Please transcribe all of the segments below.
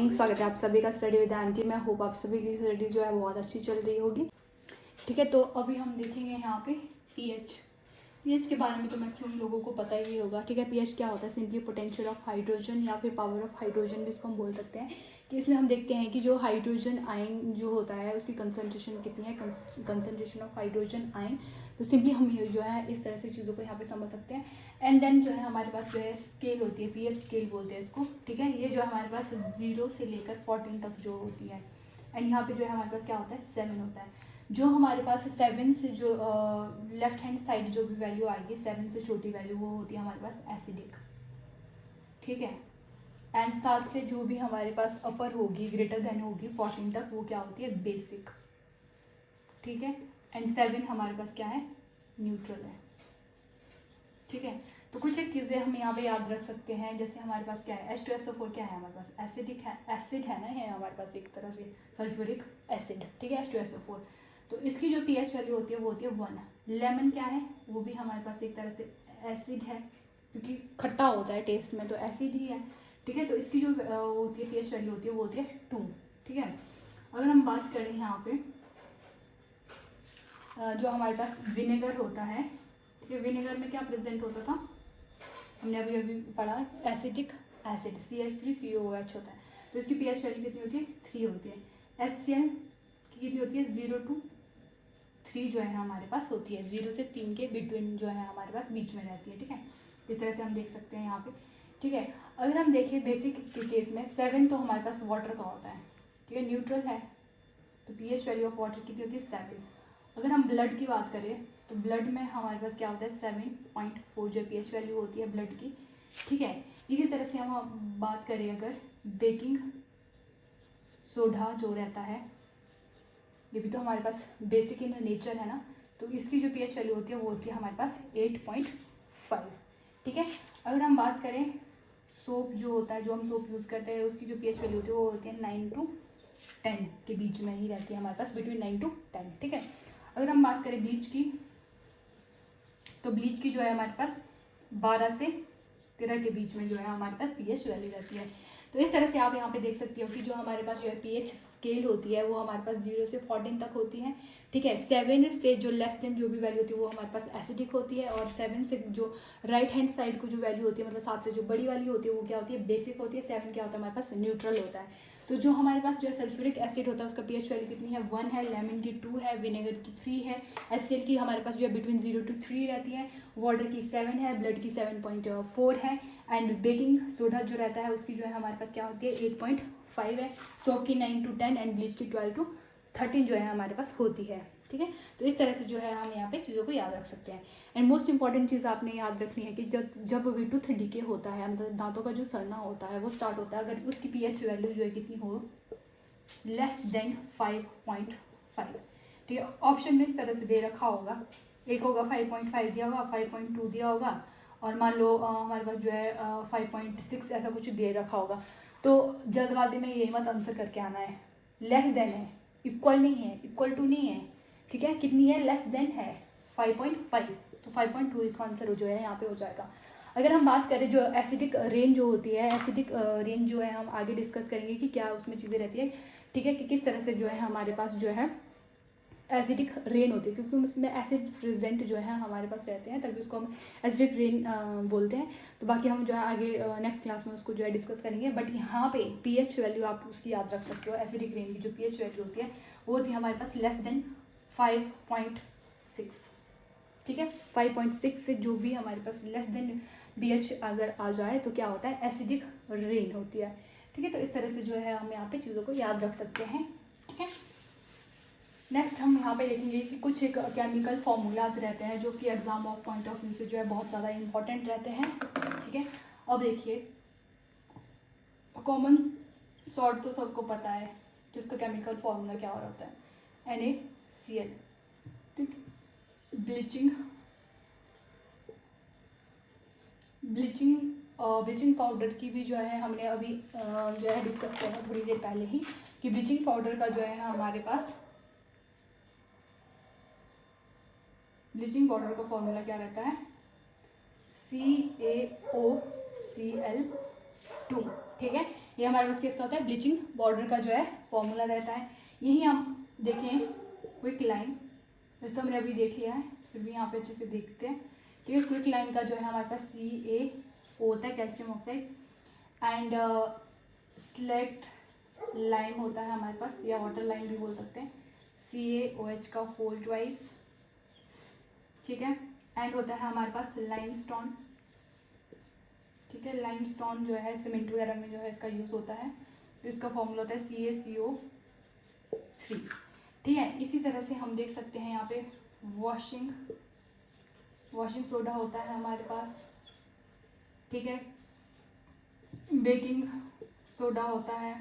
Morning, स्वागत है आप सभी का स्टडी विद आंटी। मैं होप आप सभी की स्टडी जो है बहुत अच्छी चल रही होगी। ठीक है, तो अभी हम देखेंगे यहाँ पे पीएच के बारे में तो मैक्सिमम लोगों को पता ही होगा। ठीक है, पीएच क्या होता है? सिंपली पोटेंशियल ऑफ हाइड्रोजन या फिर पावर ऑफ हाइड्रोजन भी इसको हम बोल सकते हैं। कि इसमें हम देखते हैं कि जो हाइड्रोजन आयन जो होता है उसकी कंसनट्रेशन कितनी है, कंसनट्रेशन ऑफ हाइड्रोजन आयन। तो सिंपली हम जो है इस तरह से चीज़ों को यहाँ पे समझ सकते हैं। एंड देन जो है हमारे पास जो है स्केल होती है, पीएच स्केल बोलते हैं इसको। ठीक है, ये जो हमारे पास 0 से लेकर 14 तक जो होती है। एंड यहाँ पे जो है हमारे पास क्या होता है, 7 होता है। जो हमारे पास 7 से जो लेफ्ट हैंड साइड जो भी वैल्यू आएगी, 7 से छोटी वैल्यू, वो होती है हमारे पास एसिडिक। ठीक है, एंड 7 से जो भी हमारे पास अपर होगी, ग्रेटर देन होगी 14 तक, वो क्या होती है, बेसिक। ठीक है, एंड 7 हमारे पास क्या है, न्यूट्रल है। ठीक है, तो कुछ एक चीज़ें हम यहाँ पे याद रख सकते हैं। जैसे हमारे पास क्या है, H2SO4 क्या है हमारे पास, एसिडिक है, एसिड है ना, ये हमारे पास एक तरह से सल्फ्यूरिक एसिड। ठीक है, H2SO4। तो इसकी जो पीएच वैल्यू होती है वो होती है 1। लेमन क्या है, वो भी हमारे पास एक तरह से एसिड है, क्योंकि खट्टा होता है टेस्ट में, तो एसिड ही है। ठीक है, तो इसकी जो होती है पीएच वैल्यू होती है वो होती है 2। ठीक है, अगर हम बात करें यहाँ पे जो हमारे पास विनेगर होता है, ठीक है, विनेगर में क्या प्रेजेंट होता था, हमने अभी अभी पढ़ा, एसिटिक एसिड CH3COOH होता है। तो इसकी पीएच वैल्यू कितनी होती है, 3 होती है। HCl की कितनी होती है, 0 to 3 जो है हमारे पास होती है, 0 से 3 के बिटवीन जो है हमारे पास बीच में रहती है। ठीक है, इस तरह से हम देख सकते हैं यहाँ पे। ठीक है, अगर हम देखें बेसिक के केस में 7 तो हमारे पास वाटर का होता है। ठीक है, न्यूट्रल है, तो पीएच वैल्यू ऑफ वाटर कितनी होती है, 7। अगर हम ब्लड की बात करें तो ब्लड में हमारे पास क्या होता है, 7.4 जो पीएच वैल्यू होती है ब्लड की। ठीक है, इसी तरह से हम बात करें अगर बेकिंग सोडा जो रहता है, ये भी तो हमारे पास बेसिक इन नेचर है ना, तो इसकी जो पीएच वैल्यू होती है वो होती है हमारे पास 8.5। ठीक है, अगर हम बात करें सोप जो होता है, जो हम सोप यूज़ करते हैं, उसकी जो पीएच वैल्यू होती है वो होती है 9 to 10 के बीच में ही रहती है हमारे पास, बिटवीन 9 to 10। ठीक है, अगर हम बात करें ब्लीच की, तो ब्लीच की जो है हमारे पास 12 से 13 के बीच में जो है हमारे पास पीएच वैल्यू रहती है। तो इस तरह से आप यहाँ पे देख सकते हो कि जो हमारे पास जो है पीएच स्केल होती है वो हमारे पास 0 से 14 तक होती है। ठीक है, 7 से जो लेस देन जो भी वैल्यू होती है वो हमारे पास एसिडिक होती है, और 7 से जो राइट हैंड साइड को जो वैल्यू होती है, मतलब 7 से जो बड़ी वाली होती है वो क्या होती है, बेसिक होती है। 7 क्या होता है हमारे पास, न्यूट्रल होता है। तो जो हमारे पास जो है सल्फ्यूरिक एसिड होता है उसका पीएच वैल्यू कितनी है, 1 है, लेमन की 2 है, विनेगर की 3 है, HCl की हमारे पास जो है बिटवीन 0 to 3 रहती है, वाटर की 7 है, ब्लड की 7.4 है, एंड बेकिंग सोडा जो रहता है उसकी जो है हमारे पास क्या होती है, 8.5 है, सोप की 9 to 10 एंड ब्लीच की 12 to 13 जो है हमारे पास होती है। ठीक है, तो इस तरह से जो है हम यहाँ पे चीज़ों को याद रख सकते हैं। एंड मोस्ट इंपॉर्टेंट चीज़ आपने याद रखनी है कि जब भी टूथ डीके होता है, मतलब दांतों का जो सड़ना होता है वो स्टार्ट होता है, अगर उसकी पीएच वैल्यू जो है कितनी हो, लेस देन 5.5। ठीक है, ऑप्शन में इस तरह से दे रखा होगा, एक होगा 5.5 दिया होगा, 5.2 दिया होगा, और मान लो हमारे पास जो है 5.6 ऐसा कुछ दे रखा होगा। तो जल्दबाजी में ये मत आंसर करके आना है, लेस देन है, इक्वल नहीं है, इक्वल टू नहीं है। ठीक है, कितनी है, लेस देन है 5.5, तो 5.2 इसका आंसर जो है यहाँ पे हो जाएगा। अगर हम बात करें जो एसिडिक रेंज जो होती है, एसिडिक रेंज जो है हम आगे डिस्कस करेंगे कि क्या उसमें चीज़ें रहती है। ठीक है, कि किस तरह से जो है हमारे पास जो है एसिडिक रेन होती है, क्योंकि उसमें एसिड प्रेजेंट जो है हमारे पास रहते हैं, तभी उसको हम एसिडिक रेन बोलते हैं। तो बाकी हम जो है आगे नेक्स्ट क्लास में उसको जो है डिस्कस करेंगे। बट यहाँ पे पीएच वैल्यू आप उसकी याद रख सकते हो, एसिडिक रेन की जो पीएच वैल्यू होती है वो होती है हमारे पास लेस देन 5.6। ठीक है, 5.6 से जो भी हमारे पास लेस देन pH अगर आ जाए तो क्या होता है, एसिडिक रेन होती है। ठीक है, तो इस तरह से जो है हम यहाँ पे चीज़ों को याद रख सकते हैं। ठीक है, नेक्स्ट हम यहाँ पे देखेंगे कि कुछ एक केमिकल फॉर्मूलाज रहते हैं जो कि exam of point of view से जो है बहुत ज़्यादा इंपॉर्टेंट रहते हैं। ठीक है, अब देखिए, कॉमन सॉल्ट तो सबको पता है, जिसका केमिकल फॉर्मूला क्या हो रहा होता है, NaCl। ठीक, ब्लीचिंग पाउडर की भी जो है हमने अभी जो है डिस्कस किया था थोड़ी देर पहले ही, कि ब्लीचिंग पाउडर का जो है हमारे पास ब्लीचिंग पाउडर का फॉर्मूला क्या रहता है, CaOCl2। ठीक है, ये हमारे पास किसका होता है, ब्लीचिंग पाउडर का जो है फॉर्मूला रहता है। यही हम देखें क्विक लाइन, वैसे तो हमने अभी देख लिया है, फिर भी यहाँ पे अच्छे से देखते हैं। ठीक है, क्विक लाइन का जो है हमारे पास CaO होता है, calcium oxide, and slaked lime होता है हमारे पास, या वाटर लाइम भी बोल सकते हैं, CaOH का होल ट्वाइस। ठीक है, एंड होता है हमारे पास लाइमस्टोन। ठीक है, लाइमस्टोन जो है सीमेंट वगैरह में जो है इसका यूज़ होता है, तो इसका फॉर्मूला होता है CaCO3। ठीक है, इसी तरह से हम देख सकते हैं यहाँ पे वॉशिंग सोडा होता है हमारे पास। ठीक है, बेकिंग सोडा होता है।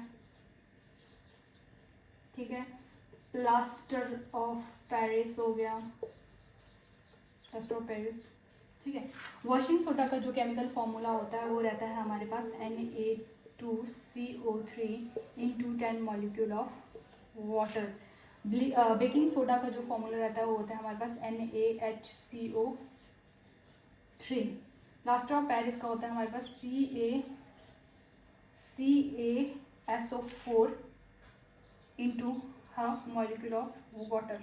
ठीक है, प्लास्टर ऑफ पेरिस हो गया, प्लास्टर ऑफ पेरिस। ठीक है, वॉशिंग सोडा का जो केमिकल फॉर्मूला होता है वो रहता है हमारे पास Na2CO3 × 10 molecule of water. Baking soda का जो फॉर्मूला रहता है वो होता है हमारे पास NaHCO3। प्लास्टर ऑफ पेरिस का होता है हमारे पास CaSO4 × ½ मॉलिक्यूल ऑफ वाटर।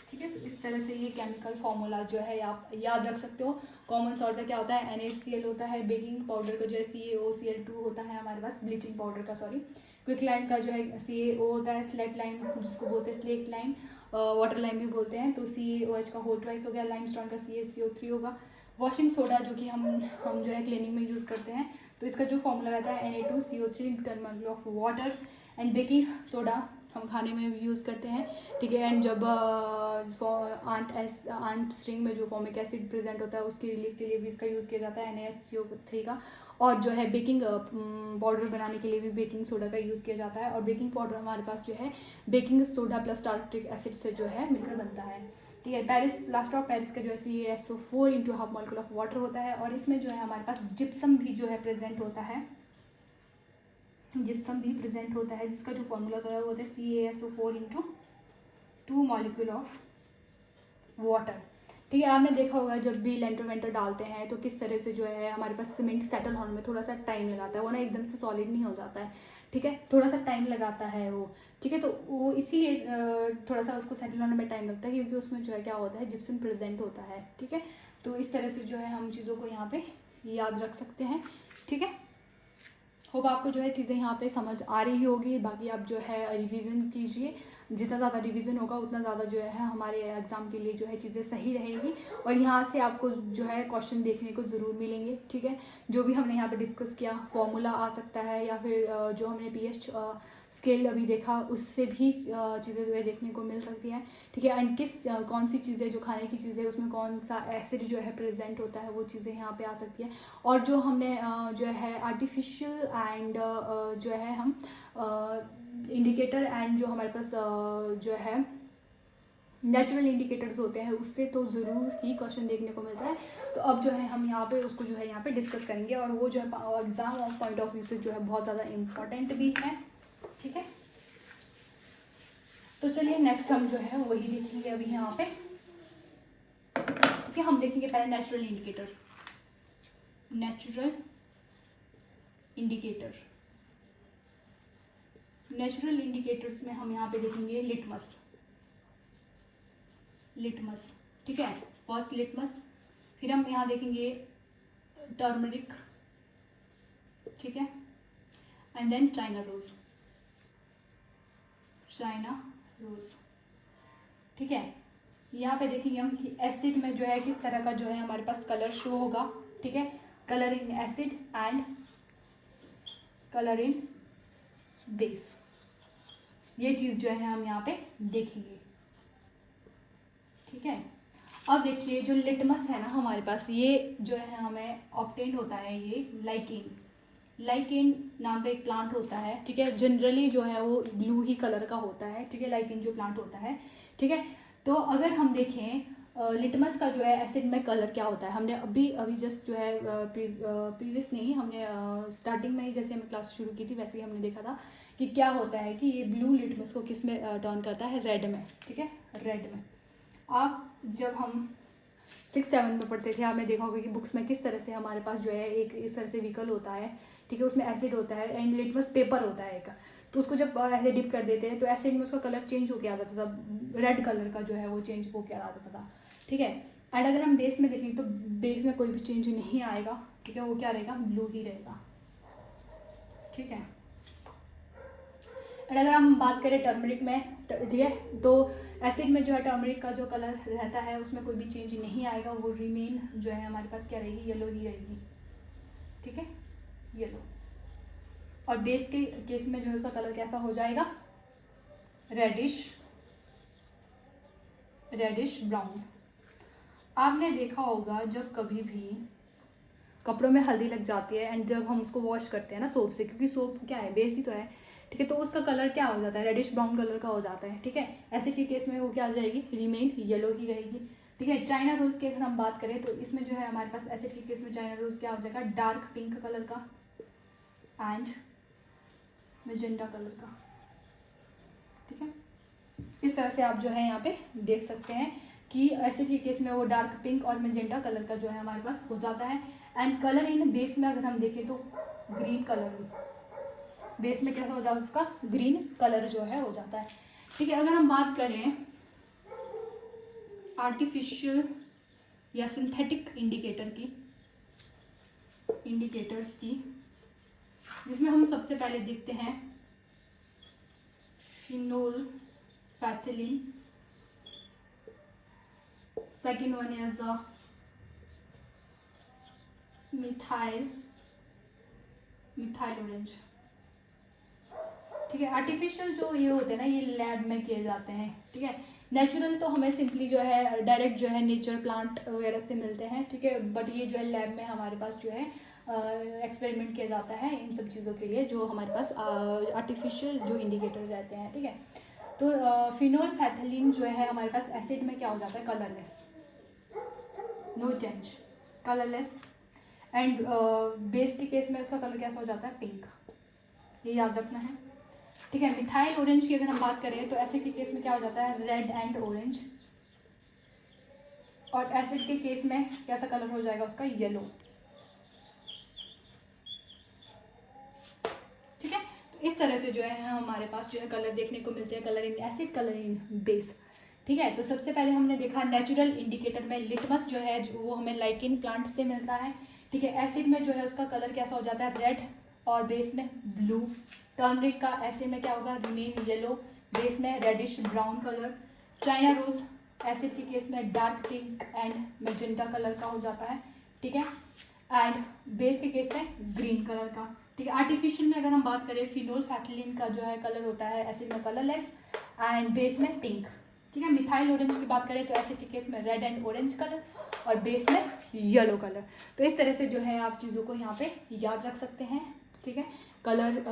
ठीक है, तो इस तरह से ये केमिकल फॉर्मूला जो है आप याद रख सकते हो। कॉमन सॉल्ट का क्या होता है, NaCl होता है, बेकिंग पाउडर का जो है CaOCl2 होता है हमारे पास, ब्लीचिंग पाउडर का सॉरी, क्विक लाइम का जो है CaO होता है, स्लेट लाइम जिसको बोलते हैं स्लेट लाइम, वाटर लाइम भी बोलते हैं, तो CaOH का होल ट्वाइस हो गया, लाइमस्टोन का CaCO3 होगा। वॉशिंग सोडा जो कि हम जो है क्लीनिंग में यूज़ करते हैं, तो इसका जो फॉर्मूला रहता है Na2CO3 × 10 molecule of water. And baking soda हम खाने में भी यूज़ करते हैं। ठीक है, एंड जब आंट स्ट्रिंग में जो फॉर्मिक एसिड प्रेजेंट होता है उसकी रिलीफ के लिए भी इसका यूज़ किया जाता है NaHCO3 का। और जो है बेकिंग पाउडर बनाने के लिए भी बेकिंग सोडा का यूज़ किया जाता है, और बेकिंग पाउडर हमारे पास जो है baking soda plus tartaric acid से जो है मिलकर बनता है। ठीक है, प्लास्टर ऑफ पेरिस का जो है CaSO4 × ½ मॉलिक्यूल ऑफ वाटर होता है, और इसमें जो है हमारे पास जिप्सम भी जो है प्रेजेंट होता है, जिप्सम भी प्रेजेंट होता है, जिसका जो फॉर्मूला होता है वो होता है CaSO4 × 2 मॉलिक्यूल ऑफ वाटर। ठीक है, आपने देखा होगा जब भी लेंटर वेंटर डालते हैं तो किस तरह से जो है हमारे पास सीमेंट सेटल होने में थोड़ा सा टाइम लगाता है, वो ना एकदम से सॉलिड नहीं हो जाता है। ठीक है, थोड़ा सा टाइम लगाता है वो। ठीक है, तो वो इसीलिए थोड़ा सा उसको सेटल होने में टाइम लगता है, क्योंकि उसमें जो है क्या होता है, जिप्सम प्रेजेंट होता है। ठीक है, तो इस तरह से जो है हम चीज़ों को यहाँ पे याद रख सकते हैं। ठीक है, होप आपको जो है चीज़ें यहाँ पे समझ आ रही होगी। बाकी आप जो है रिवीजन कीजिए, जितना ज़्यादा रिवीजन होगा उतना ज़्यादा जो है हमारे एग्ज़ाम के लिए जो है चीज़ें सही रहेगी, और यहाँ से आपको जो है क्वेश्चन देखने को ज़रूर मिलेंगे। ठीक है, जो भी हमने यहाँ पे डिस्कस किया, फॉर्मूला आ सकता है, या फिर जो हमने pH स्केल अभी देखा उससे भी चीज़ें जो है देखने को मिल सकती हैं। ठीक है, एंड कौन सी चीज़ें जो खाने की चीज़ें उसमें कौन सा एसिड जो है प्रेजेंट होता है, वो चीज़ें यहाँ पे आ सकती हैं। और जो हमने जो है आर्टिफिशियल एंड जो है हम इंडिकेटर एंड जो हमारे पास जो है नेचुरल इंडिकेटर्स होते हैं, उससे तो ज़रूर ही क्वेश्चन देखने को मिलता है। तो अब जो है हम यहाँ पे उसको जो है यहाँ पे डिस्कस करेंगे, और वो जो है exam of point of view से जो है बहुत ज़्यादा इम्पॉर्टेंट भी है। ठीक है, तो चलिए नेक्स्ट हम जो है वही देखेंगे अभी यहाँ पे। ठीक है, हम देखेंगे पहले नेचुरल इंडिकेटर। नेचुरल इंडिकेटर्स में हम यहाँ पे देखेंगे लिटमस। ठीक है, फर्स्ट लिटमस, फिर हम यहाँ देखेंगे टर्मरिक। ठीक है, एंड देन चाइना रोज। ठीक है, यहाँ पे देखेंगे हम कि एसिड में जो है किस तरह का जो है हमारे पास कलर शो होगा। ठीक है, colour in acid and colour in base, ये चीज़ जो है हम यहाँ पे देखेंगे। ठीक है, अब देखिए जो लिटमस है ना हमारे पास, ये जो है हमें ऑब्टेन होता है, ये लाइकेन नाम का एक प्लांट होता है। ठीक है, जनरली जो है वो ब्लू ही कलर का होता है। ठीक है, लाइकेन जो प्लांट होता है। ठीक है, तो अगर हम देखें लिटमस का जो है एसिड में कलर क्या होता है, हमने अभी जस्ट जो है प्रीवियस नहीं, हमने स्टार्टिंग में ही जैसे हमने क्लास शुरू की थी वैसे ही हमने देखा था कि क्या होता है कि ये ब्लू लिटमस को किस में टर्न करता है, रेड में। ठीक है, रेड में। अब जब हम 6-7 में पढ़ते थे, आपने देखा होगा कि बुक्स में किस तरह से हमारे पास जो है एक इस तरह से व्हीकल होता है, ठीक है, उसमें एसिड होता है एंड लिटमस पेपर होता है एक, तो उसको जब ऐसे डिप कर देते हैं तो एसिड में उसका कलर चेंज होके आ जाता था, रेड कलर का जो है वो चेंज होके आ जाता था, ठीक है। एंड अगर हम बेस में देखें तो बेस में कोई भी चेंज नहीं आएगा, ठीक है, वो क्या रहेगा, ब्लू ही रहेगा, ठीक है। और अगर हम बात करें टर्मरिक में, ठीक है, तो एसिड में जो है टर्मरिक का जो कलर रहता है उसमें कोई भी चेंज नहीं आएगा, वो रिमेन जो है हमारे पास क्या रहेगी, येलो ही रहेगी, ठीक है, येलो। और बेस के केस में जो है उसका कलर कैसा हो जाएगा, रेडिश ब्राउन। आपने देखा होगा जब कभी भी कपड़ों में हल्दी लग जाती है एंड जब हम उसको वॉश करते हैं ना सोप से, क्योंकि सोप क्या है, बेस ही तो है, ठीक है, तो उसका कलर क्या हो जाता है, रेडिश ब्राउन कलर का हो जाता है, ठीक है। एसिड के केस में वो क्या आ जाएगी, रिमेन येलो ही रहेगी, ठीक है। चाइना रोज की अगर हम बात करें तो इसमें जो है हमारे पास एसिड के केस में चाइना रोज क्या हो जाएगा, डार्क पिंक कलर का एंड मैजेंटा कलर का, ठीक है। इस तरह से आप जो है यहाँ पे देख सकते हैं कि एसिड के केस में वो डार्क पिंक और मैजेंटा कलर का जो है हमारे पास हो जाता है। एंड कलर इन बेस में अगर हम देखें तो ग्रीन कलर, बेस में कैसा हो जाता है उसका, ग्रीन कलर जो है हो जाता है, ठीक है। अगर हम बात करें आर्टिफिशियल या सिंथेटिक इंडिकेटर्स की, जिसमें हम सबसे पहले देखते हैं phenolphthalein, second one is methyl orange, ठीक है। आर्टिफिशियल जो ये होते हैं ना, ये लैब में किए जाते हैं, ठीक है। नेचुरल तो हमें सिंपली जो है डायरेक्ट जो है नेचर प्लांट वगैरह से मिलते हैं, ठीक है, बट ये जो है लैब में हमारे पास जो है एक्सपेरिमेंट किया जाता है इन सब चीज़ों के लिए, जो हमारे पास आर्टिफिशियल जो इंडिकेटर रहते हैं, ठीक है। तो फिनोल्फेथिलीन जो है हमारे पास एसिड में क्या हो जाता है, colourless, no change, colourless. And base के केस में उसका कलर कैसा हो जाता है, पिंक, ये याद रखना है, ठीक है। मिथाइल ऑरेंज की अगर हम बात करें तो एसिड के केस में क्या हो जाता है, रेड एंड ऑरेंज, और एसिड के केस में कैसा कलर हो जाएगा उसका, येलो, ठीक है। तो इस तरह से जो है हमारे पास जो है कलर देखने को मिलते हैं, colour in acid, colour in base, ठीक है। तो सबसे पहले हमने देखा नेचुरल इंडिकेटर में लिटमस जो है वो हमें लाइकेन प्लांट से मिलता है, ठीक है। एसिड में जो है उसका कलर कैसा हो जाता है, रेड, और बेस में ब्लू। टर्मरिक का एसिड में क्या होगा, रिमेन येलो, बेस में reddish brown colour. China rose acid के केस में dark pink and magenta colour का हो जाता है, ठीक है, एंड बेस के केस में ग्रीन कलर का, ठीक है। आर्टिफिशियल में अगर हम बात करें फिनोल्फेथिलीन का जो है कलर होता है एसिड में कलरलेस एंड बेस में पिंक, ठीक है। मिथाइल ऑरेंज की बात करें तो एसिड के केस में रेड एंड ऑरेंज कलर और बेस में येलो कलर। तो इस तरह से जो है आप चीज़ों को यहाँ पे याद रख सकते हैं, ठीक है। कलर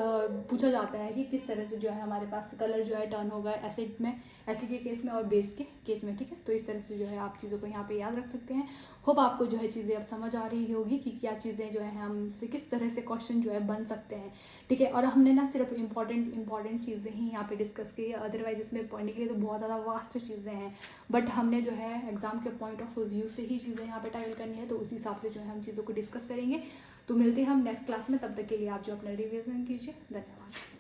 पूछा जाता है कि किस तरह से जो है हमारे पास कलर जो है टर्न होगा एसिड में, एसिड के केस में और बेस के केस में, ठीक है। तो इस तरह से जो है आप चीज़ों को यहाँ पे याद रख सकते हैं। होप आपको जो है चीज़ें अब समझ आ रही होगी कि क्या चीज़ें जो है हमसे किस तरह से क्वेश्चन जो है बन सकते हैं, ठीक है। और हमने ना सिर्फ इंपॉर्टेंट चीज़ें ही यहाँ पे डिस्कस की है, अदरवाइज इसमें पढ़ने के लिए तो बहुत ज़्यादा वास्ट चीज़ें हैं, बट हमने जो है एग्ज़ाम के पॉइंट ऑफ व्यू से ही चीज़ें यहाँ पे टैकल करनी है, तो उस हिसाब से जो है हम चीज़ों को डिस्कस करेंगे। तो मिलते हैं हम नेक्स्ट क्लास में, तब तक के लिए आप जो अपना रिवीजन कीजिए। धन्यवाद।